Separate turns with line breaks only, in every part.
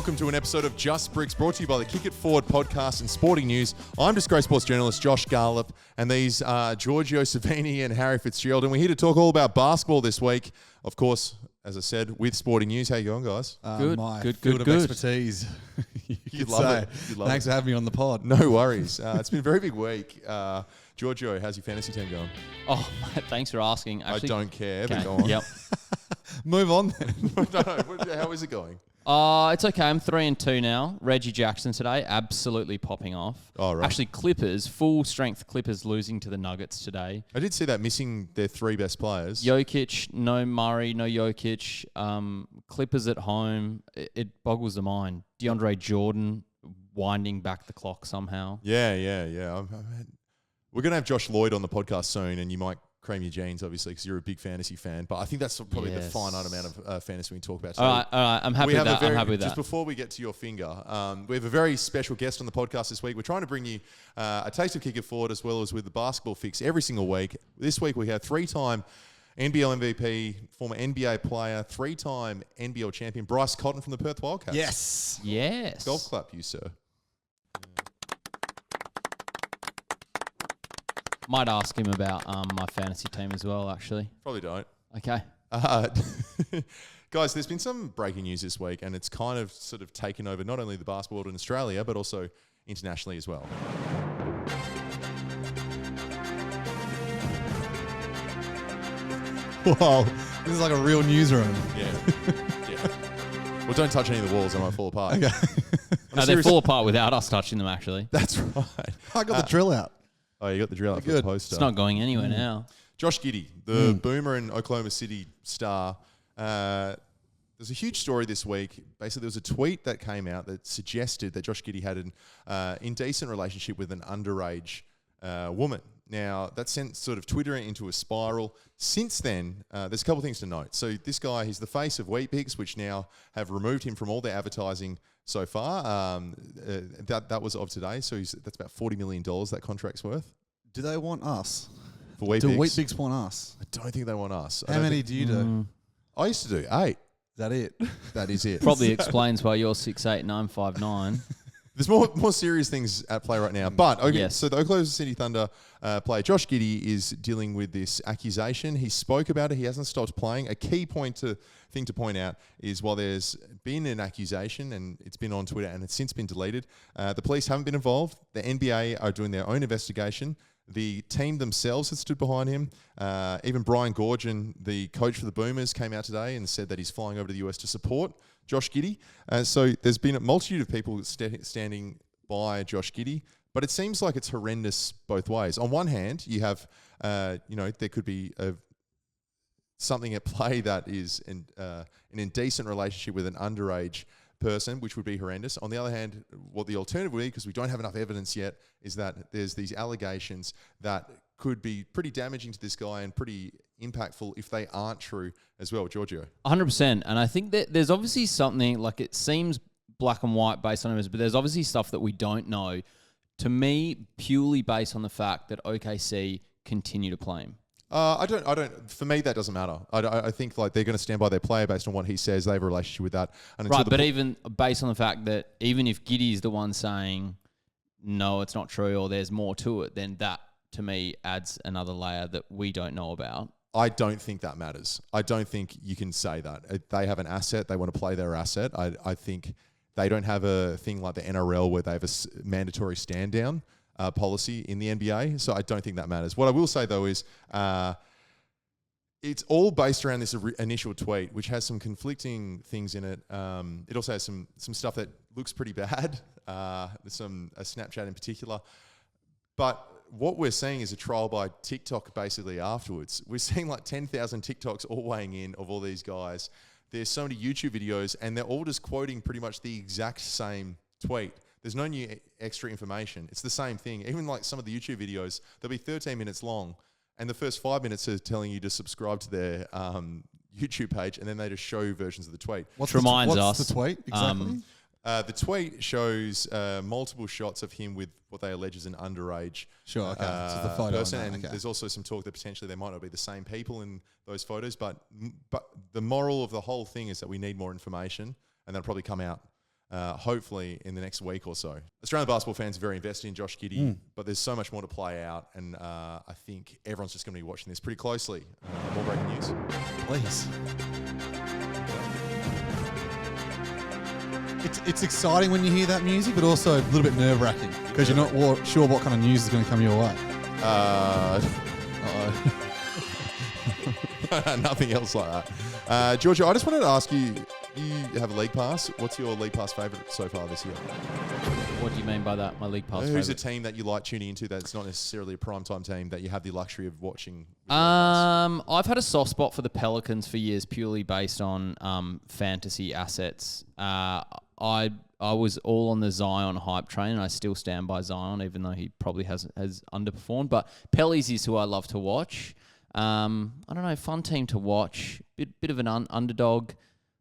welcome to an episode of Just Bricks, brought to you by the Kick It Forward podcast and Sporting News. I'm Disgraced Sports journalist Josh Garlop, and these are Giorgio Savini and Harry Fitzgerald, and we're here to talk all about basketball this week. Of course, as I said, with Sporting News. How you going, guys?
Good. Field of expertise.
You'd love it.
Thanks for having me on the pod.
No worries. It's been a very big week. Giorgio, how's your fantasy team going?
Oh, mate, thanks for asking. Actually,
I don't care, but
okay.
go on.
Yep.
Move on then.
No. How is it going?
It's okay. I'm 3-2 now. Reggie Jackson today, absolutely popping off.
Oh, right.
Actually, Clippers, full strength Clippers losing to the Nuggets today.
I did see that, missing their three best players.
Jokic, no Murray, no Jokic. Clippers at home, it boggles the mind. DeAndre Jordan winding back the clock somehow.
Yeah. We're going to have Josh Lloyd on the podcast soon, and you might cream your jeans, obviously, because you're a big fantasy fan. But I think that's probably the finite amount of fantasy we can talk about today.
All right. I'm happy with that. I'm happy with that.
Just before we get to your finger, we have a very special guest on the podcast this week. We're trying to bring you a taste of Kick It Forward as well as with the basketball fix every single week. This week we have three-time NBL MVP, former NBA player, three-time NBL champion, Bryce Cotton from the Perth Wildcats.
Yes.
Golf clap, you sir.
Might ask him about my fantasy team as well, actually.
Probably don't.
Okay.
Guys, there's been some breaking news this week, and it's kind of sort of taken over not only the basketball world in Australia, but also internationally as well.
Wow, this is like a real newsroom.
Yeah. Well, don't touch any of the walls; they might fall apart.
Okay.
No, they fall apart without us touching them, actually.
That's right.
I got the drill out.
Oh, you got the drill out for the poster.
It's not going anywhere now.
Josh Giddey, the boomer and Oklahoma City star. There's a huge story this week. Basically, there was a tweet that came out that suggested that Josh Giddey had an indecent relationship with an underage woman. Now, that sent sort of Twitter into a spiral. Since then, there's a couple of things to note. So this guy, he's the face of Weet-Bix, which now have removed him from all their advertising so far. That was of today. So that's about $40 million that contract's worth.
Do they want us?
For Weet-Bix?
Do Weet-Bix want us?
I don't think they want us.
How many do you do?
I used to do 8.
Is that it?
That is it.
Probably explains why you're 6'8", 959.
There's more serious things at play right now. But, okay,
Yes.
So the Oklahoma City Thunder player Josh Giddey is dealing with this accusation. He spoke about it. He hasn't stopped playing. A key thing to point out is while there's been an accusation and it's been on Twitter and it's since been deleted, the police haven't been involved. The NBA are doing their own investigation. The team themselves have stood behind him. Even Brian Gorgon, the coach for the Boomers, came out today and said that he's flying over to the US to support Josh Giddey. So there's been a multitude of people standing by Josh Giddey, but it seems like it's horrendous both ways. On one hand, you have, there could be something at play that is an indecent relationship with an underage person, which would be horrendous. On the other hand, what the alternative would be, because we don't have enough evidence yet, is that there's these allegations that could be pretty damaging to this guy and pretty impactful if they aren't true as well. Giorgio?
100%. And I think that there's obviously something, like it seems black and white based on it, but there's obviously stuff that we don't know. To me, purely based on the fact that OKC continue to play him.
I don't. For me, that doesn't matter. I think like they're going to stand by their player based on what he says. They have a relationship with that. And
right, but even based on the fact that even if Giddey is the one saying, no, it's not true, or there's more to it, then that, to me, adds another layer that we don't know about.
I don't think that matters. I don't think you can say that. They have an asset. They want to play their asset. I think they don't have a thing like the NRL where they have a mandatory stand-down policy in the NBA, so I don't think that matters. What I will say, though, is it's all based around this initial tweet, which has some conflicting things in it. It also has some stuff that looks pretty bad, a Snapchat in particular. But what we're seeing is a trial by TikTok basically afterwards. We're seeing like 10,000 TikToks all weighing in of all these guys. There's so many YouTube videos, and they're all just quoting pretty much the exact same tweet. There's no new extra information. It's the same thing. Even like some of the YouTube videos, they'll be 13 minutes long, and the first 5 minutes are telling you to subscribe to their YouTube page, and then they just show versions of the tweet.
What's the tweet exactly?
The tweet shows multiple shots of him with what they allege is an underage
so the photo
person, and there's also some talk that potentially they might not be the same people in those photos. But the moral of the whole thing is that we need more information, and that'll probably come out hopefully in the next week or so. Australian basketball fans are very invested in Josh Giddey, but there's so much more to play out, and I think everyone's just going to be watching this pretty closely. More breaking news?
Please. It's exciting when you hear that music, but also a little bit nerve-wracking because you're not sure what kind of news is going to come your way.
Nothing else like that. Georgia, I just wanted to ask you, you have a league pass. What's your league pass favourite so far this year?
What do you mean by that, my league pass
Who's
favourite?
a team that you like tuning into that's not necessarily a primetime team that you have the luxury of watching?
I've had a soft spot for the Pelicans for years purely based on fantasy assets. I was all on the Zion hype train, and I still stand by Zion, even though he probably has underperformed. But Pellies is who I love to watch. I don't know, fun team to watch. Bit of an underdog,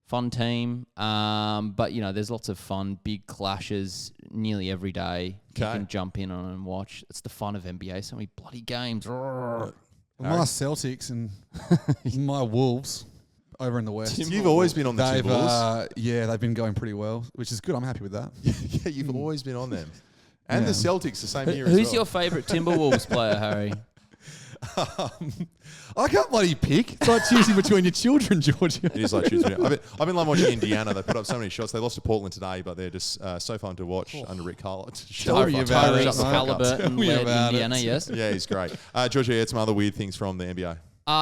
fun team. But, you know, there's lots of fun, big clashes nearly every day. You can jump in on and watch. It's the fun of NBA. So many bloody games.
My Celtics and my Wolves over in the West.
You've always been on the Timberwolves.
Yeah, they've been going pretty well, which is good. I'm happy with that.
Yeah, you've always been on them. And the Celtics the same year as well.
Who's your favourite Timberwolves player, Harry?
I can't bloody pick. It's like choosing between your children, Georgia.
It is like choosing. I've been loving watching Indiana. They put up so many shots. They lost to Portland today, but they're just so fun to watch under Rick Carlisle.
Tyrese Halliburton led Indiana, yes.
Yeah, he's great. Georgia, you had some other weird things from the NBA.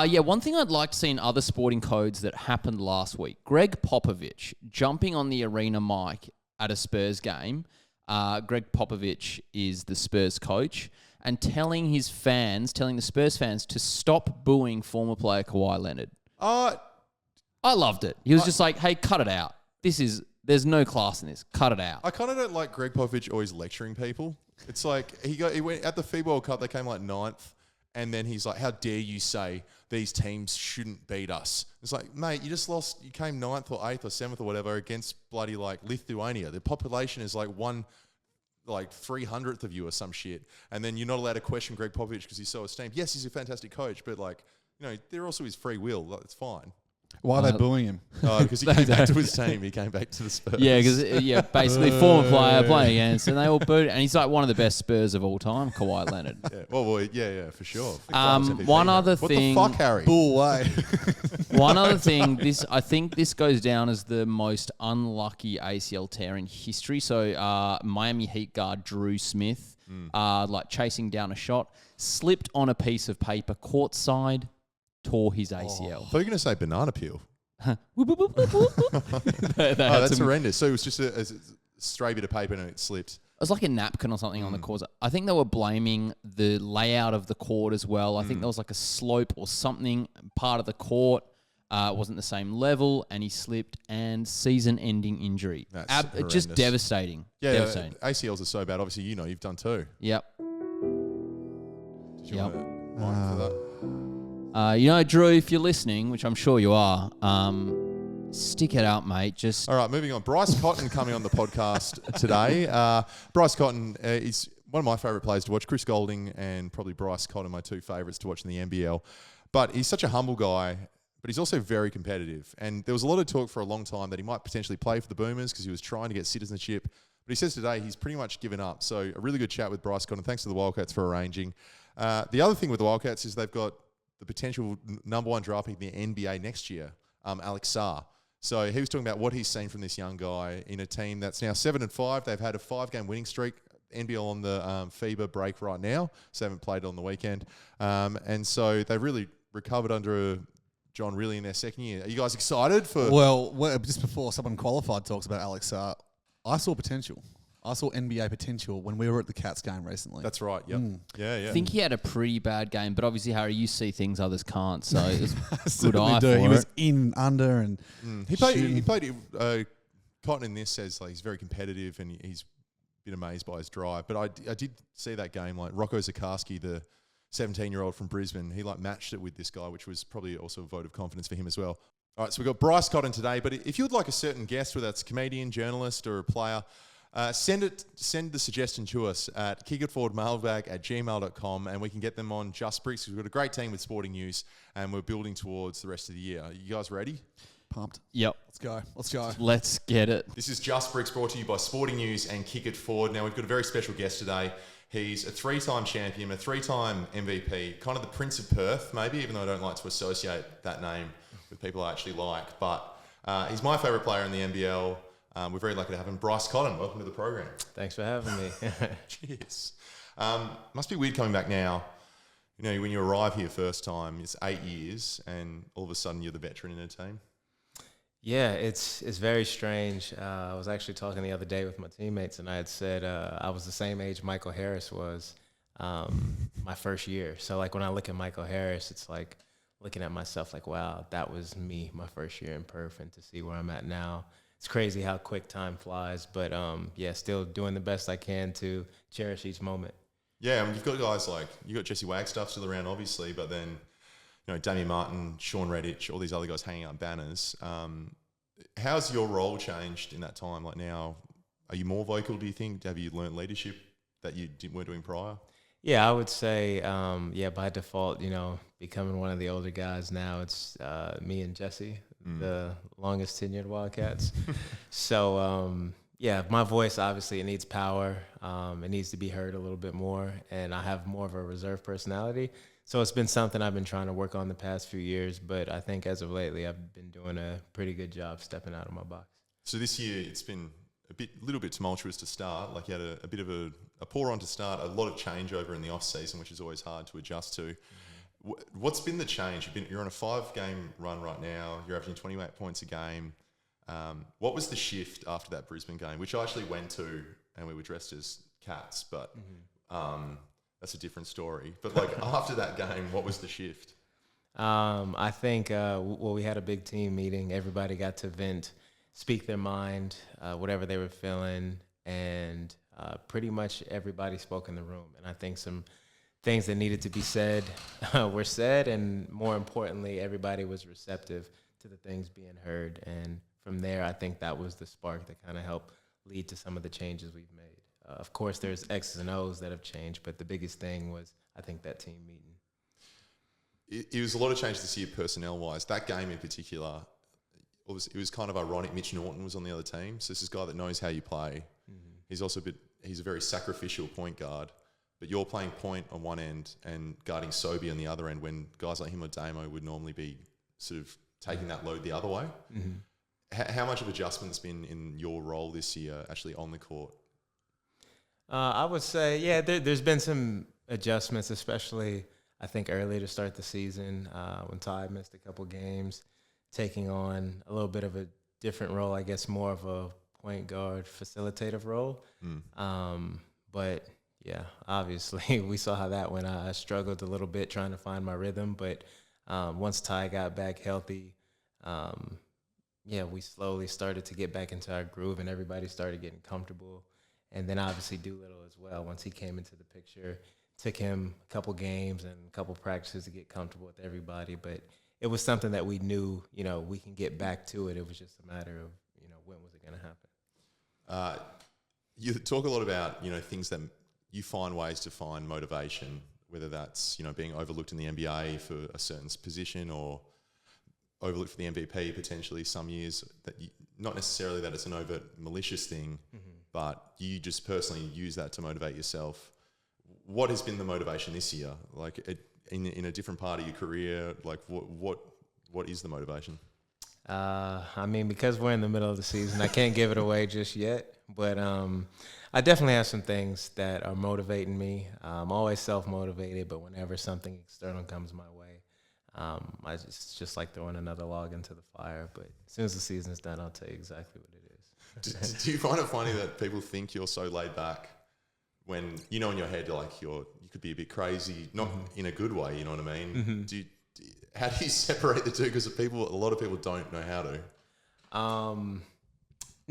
Yeah, one thing I'd like to see in other sporting codes that happened last week. Greg Popovich jumping on the arena mic at a Spurs game. Greg Popovich is the Spurs coach, and telling the Spurs fans to stop booing former player Kawhi Leonard. I loved it. He was just like, hey, cut it out. There's no class in this. Cut it out.
I kind of don't like Greg Popovich always lecturing people. It's like he went at the FIBA World Cup, they came like 9th. And then he's like, how dare you say these teams shouldn't beat us? It's like, mate, you just lost. You came 9th or 8th or 7th or whatever against bloody like Lithuania. The population is like 300th of you or some shit. And then you're not allowed to question Greg Popovich because he's so esteemed. Yes, he's a fantastic coach, but like, you know, they're also his free will. Like, it's fine.
Why are they booing him?
Because he came back to his team. He came back to the Spurs.
Yeah, because basically former player playing against, and they all booed. And he's like one of the best Spurs of all time, Kawhi Leonard.
Yeah, for sure.
One other thing.
What the fuck, Harry?
Bull way.
One other thing. I think this goes down as the most unlucky ACL tear in history. So Miami Heat guard Drew Smith, like chasing down a shot, slipped on a piece of paper courtside. Tore his ACL.
I thought you were going to say banana peel.
That's
horrendous. So it was just a stray bit of paper and it slipped.
It was like a napkin or something on the court. I think they were blaming the layout of the court as well. I think there was like a slope or something. Part of the court wasn't the same level, and he slipped, and season-ending injury. Just devastating.
Yeah,
devastating.
ACLs are so bad. Obviously, you know, you've done too.
Yep.
Did you want to mic for that?
Drew, if you're listening, which I'm sure you are, stick it out, mate.
All right, moving on. Bryce Cotton coming on the podcast today. Bryce Cotton is one of my favourite players to watch. Chris Golding and probably Bryce Cotton, my two favourites to watch in the NBL. But he's such a humble guy, but he's also very competitive. And there was a lot of talk for a long time that he might potentially play for the Boomers because he was trying to get citizenship. But he says today he's pretty much given up. So a really good chat with Bryce Cotton. Thanks to the Wildcats for arranging. The other thing with the Wildcats is they've got the potential number one draft pick in the NBA next year, Alex Sarr. So he was talking about what he's seen from this young guy in a team that's now 7-5. They've had a 5-game winning streak. NBL on the FIBA break right now, so they haven't played on the weekend. And so they've really recovered under John Rillie in their second year. Are you guys excited for...
Well, just before someone qualified talks about Alex Sarr, I saw potential. I saw NBA potential when we were at the Cats game recently.
That's right, yep. Yeah.
I think he had a pretty bad game, but obviously, Harry, you see things others can't, so it's good eye
do.
for
He
it.
was in, under, and
He played Cotton in this says like he's very competitive and he's been amazed by his drive. But I did see that game, like Rocco Zikarsky, the 17-year-old from Brisbane, he like matched it with this guy, which was probably also a vote of confidence for him as well. All right, so we've got Bryce Cotton today, but if you would like a certain guest, whether that's a comedian, journalist, or a player, send the suggestion to us at kickitforwardmailbag@gmail.com, and we can get them on Just Bricks. We've got a great team with sporting news, and we're building towards the rest of the year. Are you guys ready?
Pumped.
Yep.
Let's go.
Let's get it.
This is Just Bricks, brought to you by Sporting News and Kick It Forward. Now, we've got a very special guest today. He's a 3-time champion, a 3-time MVP, kind of the Prince of Perth, maybe, even though I don't like to associate that name with people I actually like. But he's my favourite player in the NBL. We're very lucky to have him. Bryce Cotton, welcome to the program.
Thanks for having me.
Cheers. Must be weird coming back now. You know, when you arrive here first time, it's 8 years, and all of a sudden you're the veteran in a team.
Yeah, it's very strange. I was actually talking the other day with my teammates, and I had said I was the same age Michael Harris was my first year. So, like, when I look at Michael Harris, it's like looking at myself like, wow, that was me my first year in Perth, and to see where I'm at now. It's crazy how quick time flies, but, yeah, still doing the best I can to cherish each moment.
Yeah, I mean, you've got guys like, you've got Jesse Wagstaff still around, obviously, but then, you know, Damian Martin, Sean Redditch, all these other guys hanging up banners. How's your role changed in that time? Like now, are you more vocal, do you think? Have you learned leadership that you weren't doing prior?
Yeah, I would say, yeah, by default, you know, becoming one of the older guys now, it's me and Jesse, the longest tenured Wildcats. So, yeah, my voice, obviously, it needs power. It needs to be heard a little bit more, and I have more of a reserved personality. So it's been something I've been trying to work on the past few years, but I think as of lately, I've been doing a pretty good job stepping out of my box.
So this year, it's been little bit tumultuous to start. Like you had a bit of a poor on to start, a lot of changeover in the off season, which is always hard to adjust to. What's been the change? You're on a 5-game run right now. You're averaging 28 points a game. What was the shift after that Brisbane game, which I actually went to, and we were dressed as cats, but that's a different story. But like after that game, what was the shift?
I think, well, we had a big team meeting. Everybody got to vent, speak their mind, whatever they were feeling, and pretty much everybody spoke in the room. And I think some things that needed to be said were said, and more importantly, everybody was receptive to the things being heard. And from there, I think that was the spark that kind of helped lead to some of the changes we've made. Of course, there's X's and O's that have changed, but the biggest thing was, I think, that team meeting.
It was a lot of change this year personnel-wise. That game in particular, it was kind of ironic. Mitch Norton was on the other team, so this is a guy that knows how you play. He's also he's a very sacrificial point guard, but you're playing point on one end and guarding Sobey on the other end when guys like him or Damo would normally be sort of taking that load the other way. How much of adjustment's been in your role this year actually on the court?
I would say, yeah, there's been some adjustments, especially I think early to start the season when Ty missed a couple games, taking on a little bit of a different role, I guess more of a point guard facilitative role. But yeah, obviously we saw how that went. I struggled a little bit trying to find my rhythm, but once Ty got back healthy, yeah, we slowly started to get back into our groove and everybody started getting comfortable. And then obviously Doolittle as well. Once he came into the picture, took him a couple games and a couple practices to get comfortable with everybody. But it was something that we knew, you know, we can get back to it. It was just a matter of, you know, when was it going to happen?
You talk a lot about, you know, things that you find ways to find motivation, whether that's, you know, being overlooked in the NBA for a certain position or overlooked for the MVP potentially some years, that not necessarily that it's an overt malicious thing, but you just personally use that to motivate yourself. What has been the motivation this year? Like in a different part of your career, like what is the motivation?
I mean, because we're in the middle of the season, I can't give it away just yet. But I definitely have some things that are motivating me. I'm always self-motivated, but whenever something external comes my way, it's just like throwing another log into the fire. But as soon as the season's done, I'll tell you exactly what it is.
Do you find it funny that people think you're so laid back when, you know, in your head, you could be a bit crazy, not in a good way, you know what I mean? How do you separate the two? Because a lot of people don't know how to.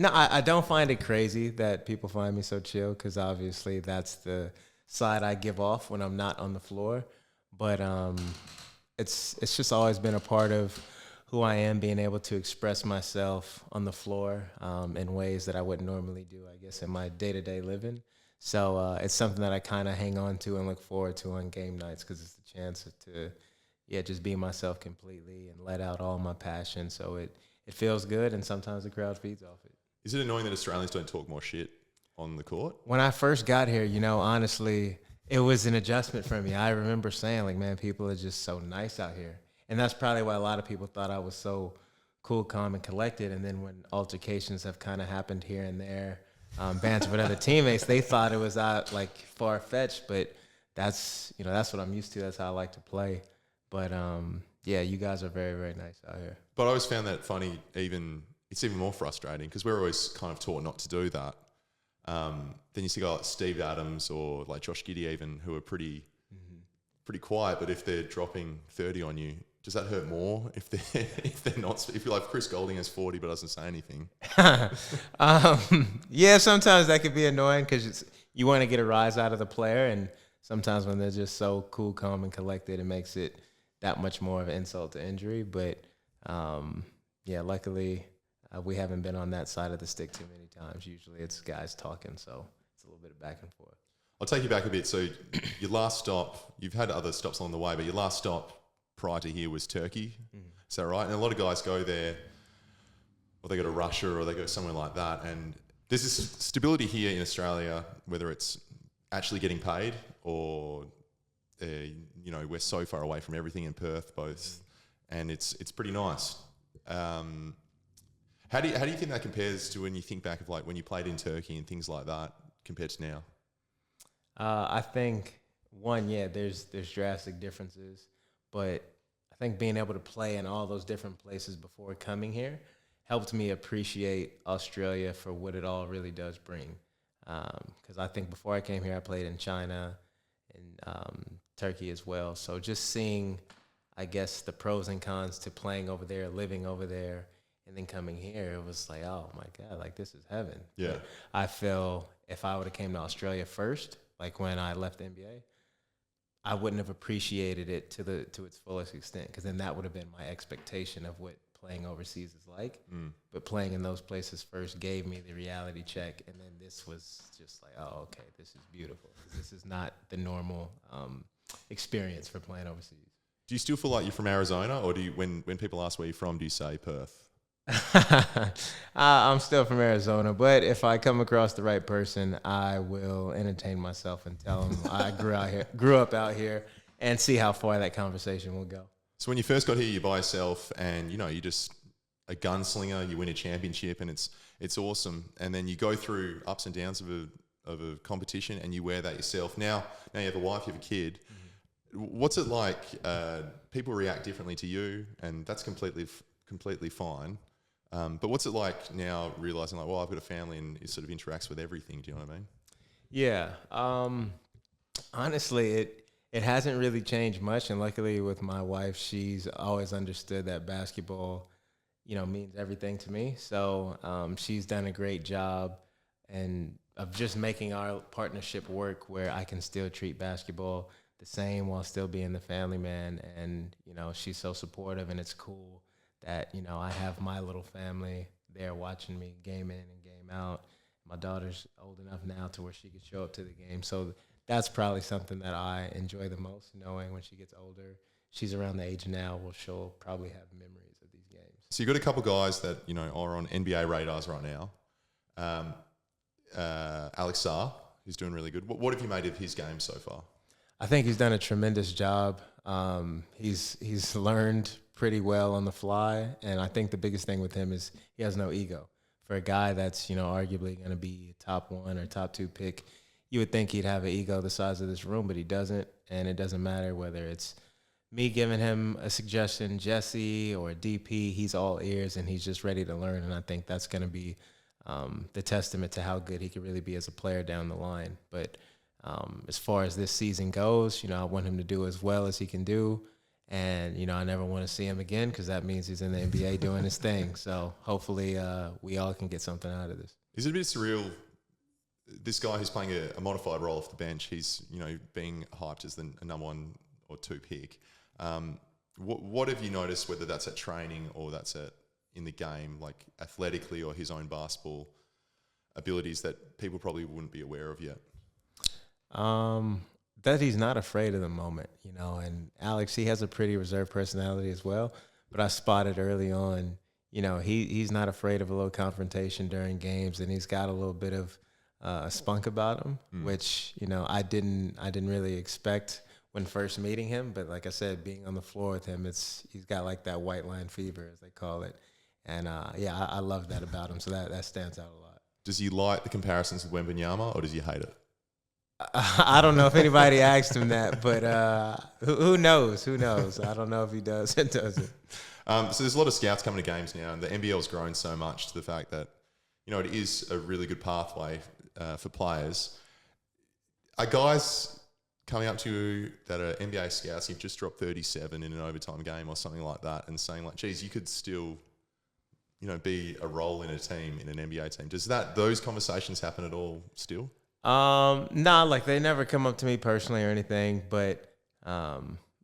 No, I don't find it crazy that people find me so chill, because obviously that's the side I give off when I'm not on the floor. But it's just always been a part of who I am, being able to express myself on the floor in ways that I wouldn't normally do, I guess, in my day-to-day living. So it's something that I kind of hang on to and look forward to on game nights, because it's the chance to, just be myself completely and let out all my passion. So it it feels good, and sometimes the crowd feeds off it.
Is it annoying that Australians don't talk more shit on the court?
When I first got here, honestly, it was an adjustment for me. I remember saying, like, man, people are just so nice out here. And that's probably why a lot of people thought I was so cool, calm, and collected. And then when altercations have kind of happened here and there, banter with other teammates, they thought it was like far-fetched. But that's what I'm used to. That's how I like to play. But, yeah, you guys are very, very nice out here.
But I always found that funny. It's even more frustrating because we're always kind of taught not to do that. Then you see guys like Steve Adams or like Josh Giddey even, who are pretty quiet. But if they're dropping 30 on you, does that hurt more if they're not? If you're like Chris Golding has 40 but doesn't say anything.
Yeah, sometimes that could be annoying because you want to get a rise out of the player, and sometimes when they're just so cool, calm, and collected, it makes it that much more of an insult to injury. But yeah, luckily we haven't been on that side of the stick too many times. Usually it's guys talking, so it's a little bit of back and forth.
I'll take you back a bit. So your last stop, you've had other stops along the way, but your last stop prior to here was Turkey. Is that right? And a lot of guys go there, or they go to Russia, or they go somewhere like that. And there's this stability here in Australia, whether it's actually getting paid or, we're so far away from everything in Perth, both, and it's pretty nice. How do you think that compares to when you think back of like when you played in Turkey and things like that compared to now?
I think there's drastic differences, but I think being able to play in all those different places before coming here helped me appreciate Australia for what it all really does bring. Because I think before I came here, I played in China and Turkey as well. So just seeing, I guess, the pros and cons to playing over there, living over there, and then coming here, it was like, oh my God, like this is heaven.
Yeah.
But I feel if I would have came to Australia first, like when I left the NBA, I wouldn't have appreciated it to its fullest extent, because then that would have been my expectation of what playing overseas is like. But playing in those places first gave me the reality check, and then this was just like, oh, okay, this is beautiful. This is not the normal experience for playing overseas.
Do you still feel like you're from Arizona, or do you, when people ask where you're from, do you say Perth?
I'm still from Arizona, but if I come across the right person, I will entertain myself and tell them I grew up out here, and see how far that conversation will go.
So when you first got here, you're by yourself, and you're just a gunslinger. You win a championship, and it's awesome. And then you go through ups and downs of a competition, and you wear that yourself. Now you have a wife, you have a kid. What's it like? People react differently to you, and that's completely fine. But what's it like now realizing like, well, I've got a family and it sort of interacts with everything. Do you know what I mean?
Yeah. Honestly, it hasn't really changed much. And luckily with my wife, she's always understood that basketball, means everything to me. So she's done a great job of just making our partnership work where I can still treat basketball the same while still being the family man. And, she's so supportive, and it's cool that, I have my little family there watching me game in and game out. My daughter's old enough now to where she could show up to the game. So that's probably something that I enjoy the most, knowing when she gets older, she's around the age now where she'll probably have memories of these games.
So you've got a couple guys that, are on NBA radars right now. Alex Sarr, who's doing really good. What have you made of his game so far?
I think he's done a tremendous job. He's learned pretty well on the fly, and I think the biggest thing with him is he has no ego. For a guy that's, arguably going to be a top 1 or top 2 pick, you would think he'd have an ego the size of this room, but he doesn't, and it doesn't matter whether it's me giving him a suggestion, Jesse, or a DP, he's all ears, and he's just ready to learn, and I think that's going to be the testament to how good he could really be as a player down the line. But as far as this season goes, I want him to do as well as he can do. And, I never want to see him again, because that means he's in the NBA doing his thing. So hopefully we all can get something out of this.
Is it a bit surreal? This guy who's playing a modified role off the bench, he's, being hyped as the number 1 or 2 pick. What have you noticed, whether that's at training or that's in the game, like athletically or his own basketball abilities that people probably wouldn't be aware of yet?
That he's not afraid of the moment, and Alex, he has a pretty reserved personality as well, but I spotted early on, he's not afraid of a little confrontation during games, and he's got a little bit of a spunk about him, which I didn't really expect when first meeting him. But like I said, being on the floor with him, he's got like that white line fever, as they call it, and I love that about him. So that stands out a lot.
Does he like the comparisons with Wembanyama, or does he hate it?
I don't know if anybody asked him that, but who knows? Who knows? I don't know if he does or doesn't.
So there's a lot of scouts coming to games now, and the NBL's grown so much to the fact that, it is a really good pathway for players. Are guys coming up to you that are NBA scouts, you've just dropped 37 in an overtime game or something like that, and saying like, geez, you could still, be a role in a team, in an NBA team? Does those conversations happen at all still?
Nah, like they never come up to me personally or anything, but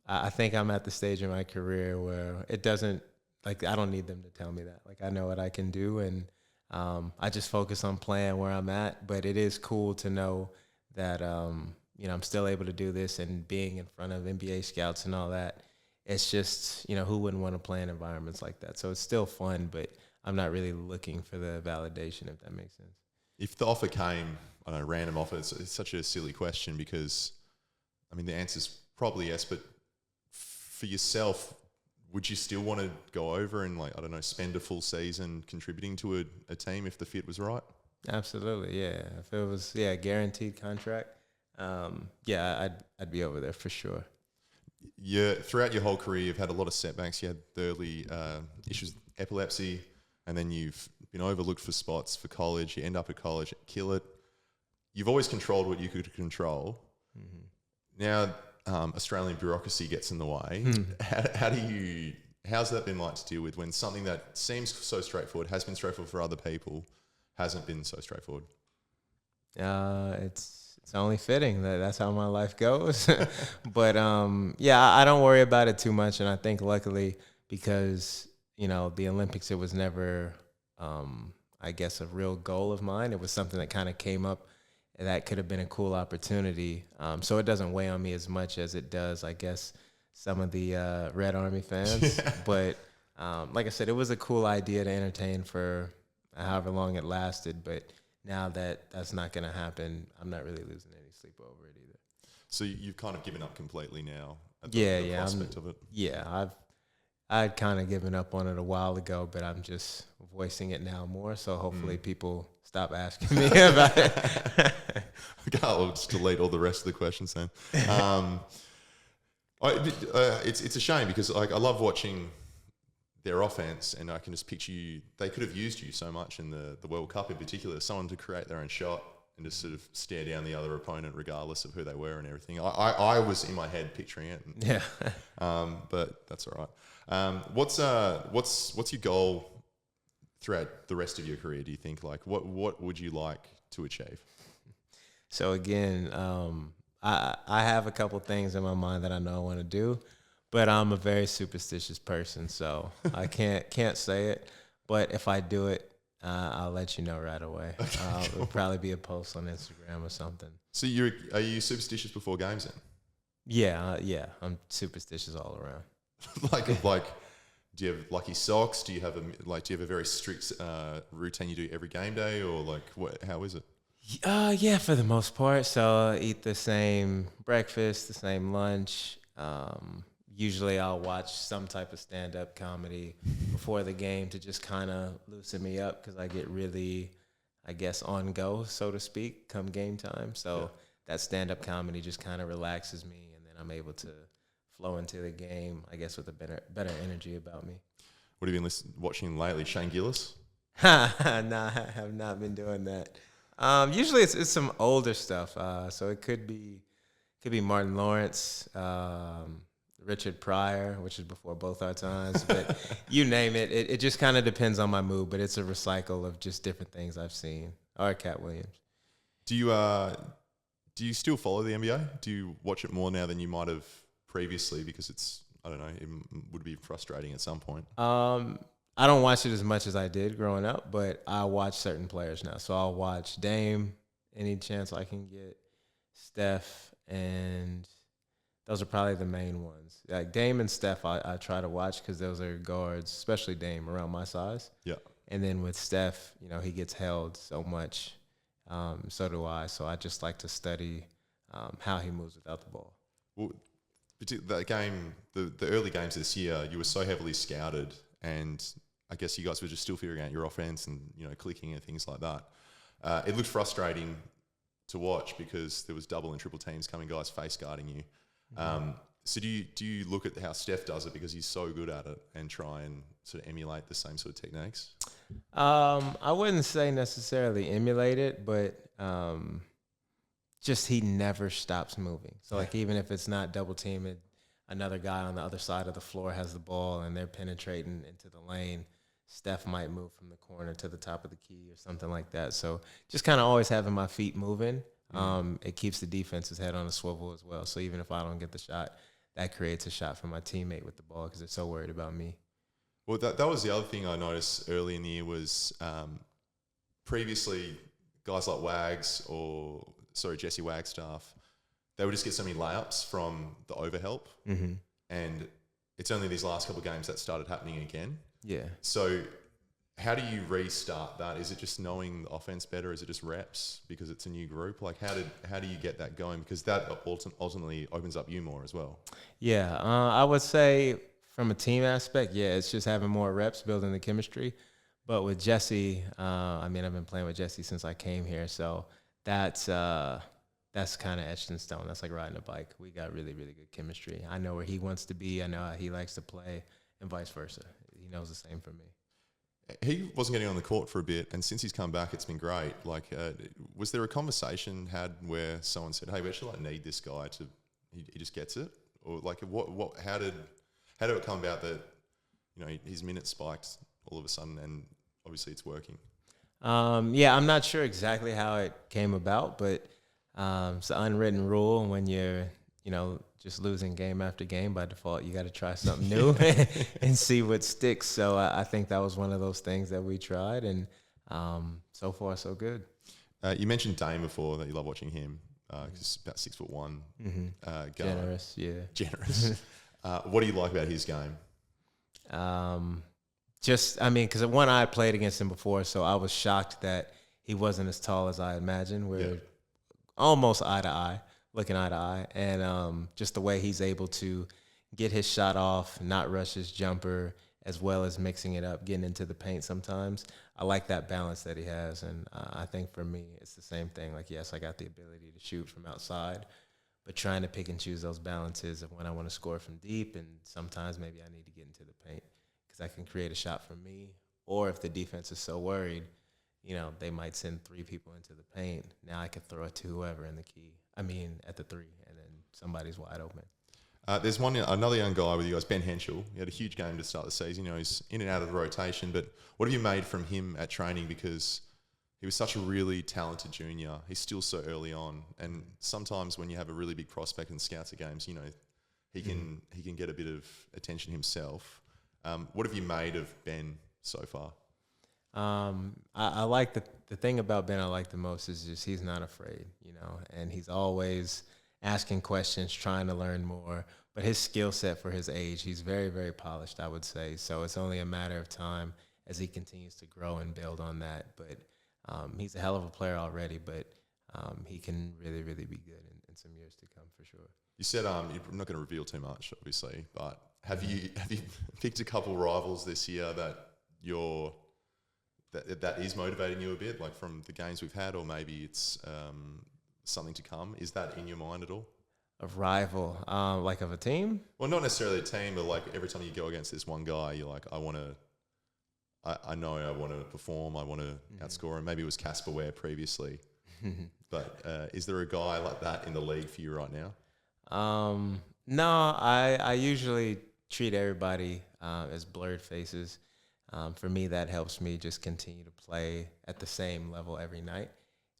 I think I'm at the stage in my career where it doesn't, like, I don't need them to tell me that. Like, I know what I can do, and I just focus on playing where I'm at. But it is cool to know that I'm still able to do this, and being in front of NBA scouts and all that. It's just, who wouldn't want to play in environments like that? So it's still fun, but I'm not really looking for the validation, if that makes sense.
If the offer came, I don't know, random offer, it's such a silly question because, the answer's probably yes, but for yourself, would you still want to go over and, like, I don't know, spend a full season contributing to a team if the fit was right?
Absolutely, yeah. If it was, a guaranteed contract, I'd be over there for sure.
Throughout your whole career, you've had a lot of setbacks. You had the early issues with epilepsy, and then you've been overlooked for spots for college. You end up at college, kill it. You've always controlled what you could control. Mm-hmm. Now, Australian bureaucracy gets in the way. How's that been like to deal with when something that seems so straightforward, has been straightforward for other people, hasn't been so straightforward?
It's only fitting that's how my life goes. But I don't worry about it too much, and I think luckily because the Olympics, it was never I guess a real goal of mine. It was something that kind of came up that could have been a cool opportunity. So it doesn't weigh on me as much as it does, I guess, some of the Red Army fans. Yeah. But like I said, it was a cool idea to entertain for however long it lasted. But now that that's not going to happen, I'm not really losing any sleep over it either.
So you've kind of given up completely now at
the
prospect of it?
Yeah, I'd kind of given up on it a while ago, but I'm just voicing it now more. So hopefully people stop asking me about it.
Okay, I'll just delete all the rest of the questions then. It's a shame because I love watching their offense, and I can just picture you. They could have used you so much in the World Cup in particular, someone to create their own shot and just sort of stare down the other opponent regardless of who they were and everything. I was in my head picturing it.
Yeah.
But that's all right. What's your goal throughout the rest of your career, do you think? Like, what would you like to achieve?
So again, I have a couple things in my mind that I know I want to do, but I'm a very superstitious person, so I can't say it. But if I do it, I'll let you know right away. Okay, it'll probably be a post on Instagram or something.
So are you superstitious before games then?
Yeah, I'm superstitious all around.
like, do you have lucky socks? Do you have a very strict routine you do every game day, or like how is it?
Yeah, for the most part. So I'll eat the same breakfast, the same lunch. Usually I'll watch some type of stand-up comedy before the game to just kind of loosen me up because I get really, I guess, on go, so to speak, come game time. So that stand-up comedy just kind of relaxes me, and then I'm able to flow into the game, I guess, with a better energy about me.
What have you been watching lately? Shane Gillis?
Nah, I have not been doing that. Usually it's some older stuff. So it could be Martin Lawrence, Richard Pryor, which is before both our times. But you name it. It just kind of depends on my mood. But it's a recycle of just different things I've seen. Or Cat Williams.
Do you still follow the NBA? Do you watch it more now than you might have previously? Because it's, I don't know, it would be frustrating at some point.
I don't watch it as much as I did growing up, but I watch certain players now. So I'll watch Dame any chance I can get, Steph, and those are probably the main ones. Like Dame and Steph, I try to watch because those are guards, especially Dame, around my size.
Yeah.
And then with Steph, he gets held so much. So do I. So I just like to study how he moves without the ball.
Well, that game, the early games this year, you were so heavily scouted, and I guess you guys were just still figuring out your offense and clicking and things like that. It looked frustrating to watch because there was double and triple teams coming, guys face guarding you. So do you look at how Steph does it because he's so good at it and try and sort of emulate the same sort of techniques?
I wouldn't say necessarily emulate it, but just he never stops moving. So like even if it's not double teaming, another guy on the other side of the floor has the ball and they're penetrating into the lane, Steph might move from the corner to the top of the key or something like that. So just kind of always having my feet moving. It keeps the defense's head on a swivel as well. So even if I don't get the shot, that creates a shot for my teammate with the ball because they're so worried about me.
Well, that was the other thing I noticed early in the year was previously guys like Jesse Wagstaff, they would just get so many layups from the overhelp. And it's only these last couple of games that started happening again. Yeah. So how do you restart that? Is it just knowing the offense better? Is it just reps because it's a new group? Like how do you get that going? Because that ultimately opens up you more as well.
Yeah, I would say from a team aspect, it's just having more reps, building the chemistry. But with Jesse, I've been playing with Jesse since I came here, so that's kind of etched in stone. That's like riding a bike. We got really, really good chemistry. I know where he wants to be. I know how he likes to play, and vice versa. He knows the same for me.
He wasn't getting on the court for a bit, and since he's come back, it's been great. Like, was there a conversation had where someone said, "Hey, we actually need this guy to, he just gets it," or like, how did it come about that, his minutes spiked all of a sudden, and obviously it's working?
I'm not sure exactly how it came about, but it's an unwritten rule when you're, just losing game after game by default. You got to try something new and see what sticks. So I think that was one of those things that we tried, and so far so good.
You mentioned Dame before, that you love watching him. He's about 6'1".
Generous.
What do you like about his game?
Because one, I played against him before, so I was shocked that he wasn't as tall as I imagined. We're almost looking eye to eye. And just the way he's able to get his shot off, not rush his jumper, as well as mixing it up, getting into the paint sometimes. I like that balance that he has. And I think for me, it's the same thing. Like, yes, I got the ability to shoot from outside, but trying to pick and choose those balances of when I want to score from deep, and sometimes maybe I need to get into the paint because I can create a shot for me. Or if the defense is so worried, they might send 3 people into the paint. Now I can throw it to whoever in the key. At the 3, and then somebody's wide open.
There's another young guy with you guys, Ben Henschel. He had a huge game to start the season. He's in and out of the rotation. But what have you made from him at training? Because he was such a really talented junior. He's still so early on, and sometimes when you have a really big prospect and scouts at games, he can get a bit of attention himself. What have you made of Ben so far?
I like the thing about Ben I like the most is just he's not afraid, and he's always asking questions, trying to learn more. But his skill set for his age, he's very, very polished, I would say. So it's only a matter of time as he continues to grow and build on that. But he's a hell of a player already, but he can really, really be good in some years to come for sure.
You said you're not going to reveal too much, obviously, but have you picked a couple rivals this year that that is motivating you a bit, like from the games we've had, or maybe it's something to come? Is that in your mind at all?
A rival, like of a team?
Well, not necessarily a team, but like every time you go against this one guy, you're like, I know I want to perform, I want to outscore him. Maybe it was Casper Ware previously, but is there a guy like that in the league for you right now?
No, I usually treat everybody as blurred faces. For me, that helps me just continue to play at the same level every night,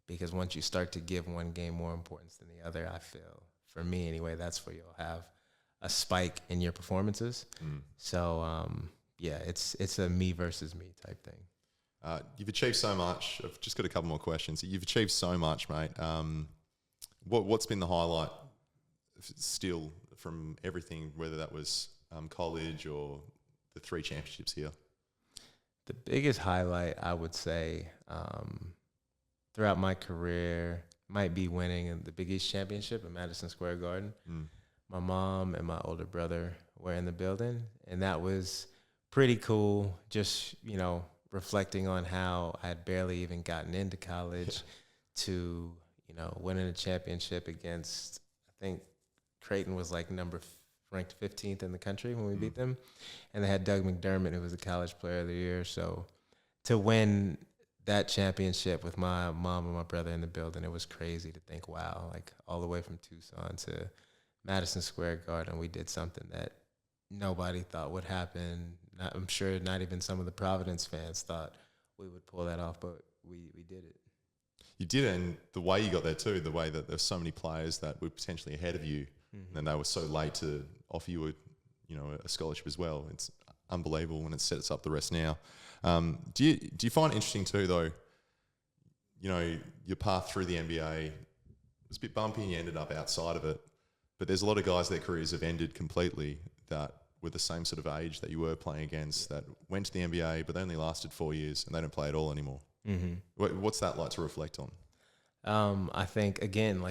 because once you start to give one game more importance than the other, I feel, for me anyway, that's where you'll have a spike in your performances. So, it's a me versus me type thing.
You've achieved so much. I've just got a couple more questions. You've achieved so much, mate. What's been the highlight still from everything, whether that was college or the 3 championships here?
The biggest highlight, I would say, throughout my career might be winning the Big East Championship at Madison Square Garden. My mom and my older brother were in the building, and that was pretty cool, just, reflecting on how I had barely even gotten into college to, winning a championship against, I think Creighton was like ranked 15th in the country when we beat them. And they had Doug McDermott, who was the college player of the year. So to win that championship with my mom and my brother in the building, it was crazy to think, wow, like all the way from Tucson to Madison Square Garden, we did something that nobody thought would happen. I'm sure not even some of the Providence fans thought we would pull that off, but we did it.
You did it, and the way you got there too, the way that there's so many players that were potentially ahead of you, and they were so late to offer you a scholarship as well. It's unbelievable when it sets up the rest now. Do you find it interesting too, though, your path through the NBA was a bit bumpy and you ended up outside of it, but there's a lot of guys, their careers have ended completely that were the same sort of age that you were playing against, that went to the NBA, but they only lasted 4 years and they don't play at all anymore. What's that like to reflect on?
I think, again,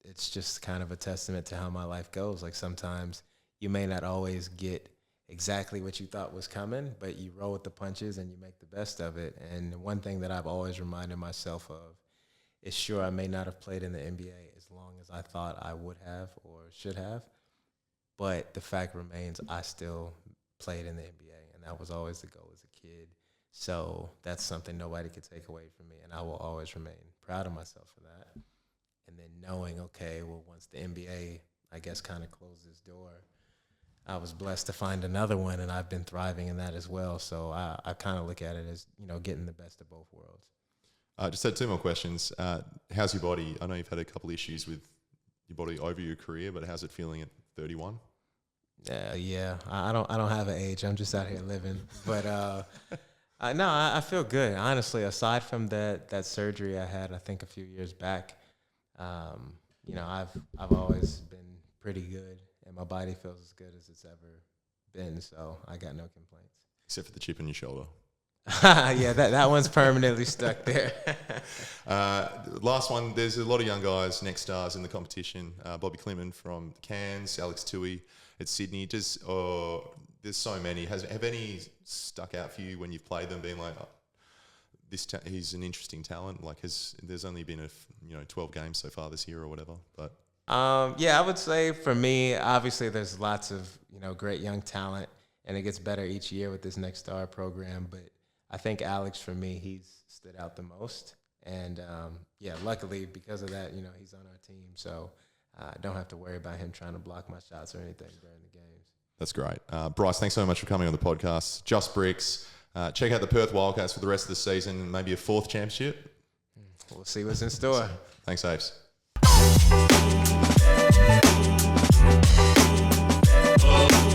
it's just kind of a testament to how my life goes. Like, sometimes you may not always get exactly what you thought was coming, but you roll with the punches and you make the best of it. And one thing that I've always reminded myself of is, sure, I may not have played in the NBA as long as I thought I would have or should have, but the fact remains I still played in the NBA, and that was always the goal as a kid. So that's something nobody could take away from me, and I will always remain proud of myself for that. And then knowing, okay, well, once the NBA, I guess, kind of closed this door, I was blessed to find another one, and I've been thriving in that as well. So I kind of look at it as, getting the best of both worlds.
I just had 2 more questions. How's your body? I know you've had a couple issues with your body over your career, but how's it feeling at 31?
Yeah, I don't have an age. I'm just out here living. But I feel good. Honestly, aside from that surgery I had, I think a few years back, I've always been pretty good, and my body feels as good as it's ever been. So I got no complaints.
Except for the chip in your shoulder.
Yeah, that one's permanently stuck there.
Last one, there's a lot of young guys, next stars in the competition. Bobby Clement from Cairns, Alex Tui at Sydney. There's so many. Have any stuck out for you when you've played them, being like, he's an interesting talent? Like, there's only been 12 games so far this year or whatever, but
I would say for me, obviously there's lots of great young talent, and it gets better each year with this Next Star program. But I think Alex, for me, he's stood out the most, and luckily because of that, he's on our team, so I don't have to worry about him trying to block my shots or anything during the games.
That's great. Bryce, thanks so much for coming on the podcast. Just Bricks. Check out the Perth Wildcats for the rest of the season, and maybe a 4th championship.
We'll see what's in store.
Thanks, Apes.